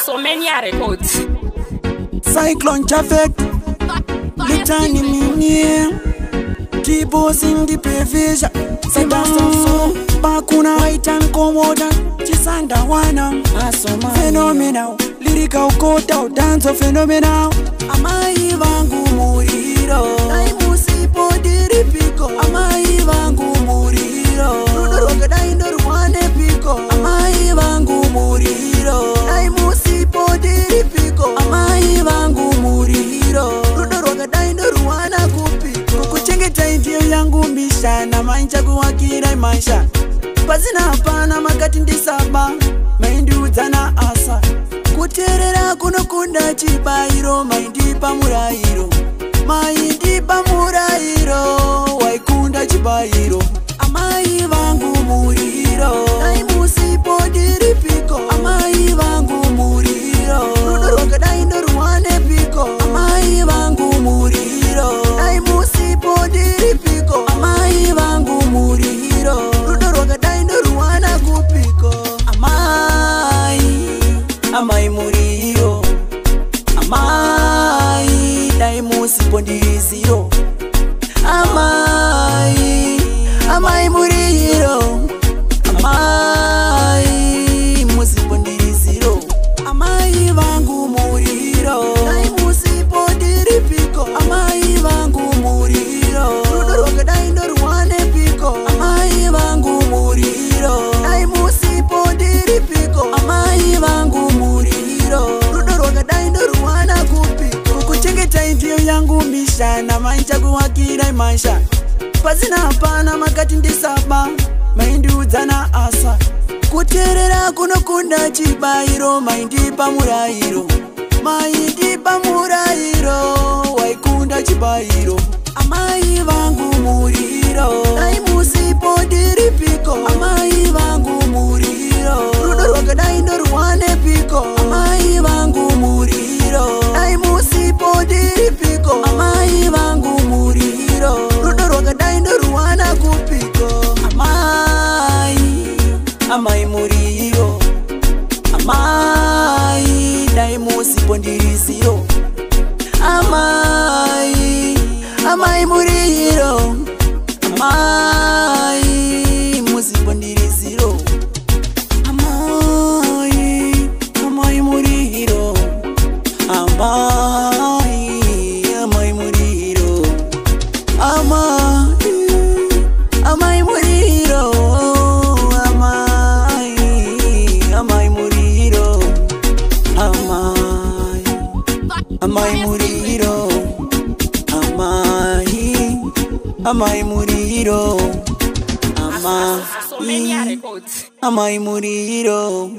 Somenia Records. Cyclone Traffic, Litani Mini, T-Boss in the Prevision, Sebastian So, Bakuna, White and Komoda, Chisanda Wana, Asoma, Phenomenal, Lyrical Kota, Dance of Phenomenal, Amai Vangu Muriro, Naimusi Podiri Pico, Amai Vangu Muriro, Rogadaindo Wane Pico, Amai Vangu Muriro, Naimusi Podiri Pico, Amai Vangu Muriro, Rogadaindo Wana Kupiko, Kuchengeta Indio yangu Misha, na Maincha Kuwakira Maisha, Pazina hapana makati ndisaba, Maindi uzana asa, Kuterera kunokunda chibairo, Maindi pamurairo, Maindi pamurairo, Waikunda chibairo, Amai vangu muriro, Naimusi podiri piko, Amai vangu muriro, Rogadaindo ruwane piko, Amai vangu muriro, Naimusi podiri piko, Amai vangu muriro, Rogadaindo ruwana kupiko, Amai muriro, Amai Naimusi podiri zero, Amai muriro, Amai musipondiri zero, Amai vangu muriro, Naimusi podiri piko, Amai vangu muriro, Rogadaindo ruwane piko, Amai vangu muriro, Naimusi podiri piko, Amai vangu muriro, Rogadaindo ruwana kupiko, Kuchengeta Indio yangu Misha, na Maincha Kuwakira Maisha, Pazina hapana makati ndisaba, Maindi uzana asa, Kuterera kunokunda chibairo, Maindi pamurairo, Maindi pamurairo, Waikunda chibairo, Amai vangu muriro, Naimusi podiri piko, Amai vangu muriro, Rogadaindo ruwane piko, Amai vangu muriro, Naimusi podiri piko, Amai vangu muriro, Rogadaindo ruwana kupiko, Amai muriro, Amai Naimusi podiri zero, Amai muriro, Amai musi podiri zero, Amai muriro, Amai muriro, Amai muriro, Amai muriro, Amai muriro, Amai muriro, Somenia Records. Amai muriro.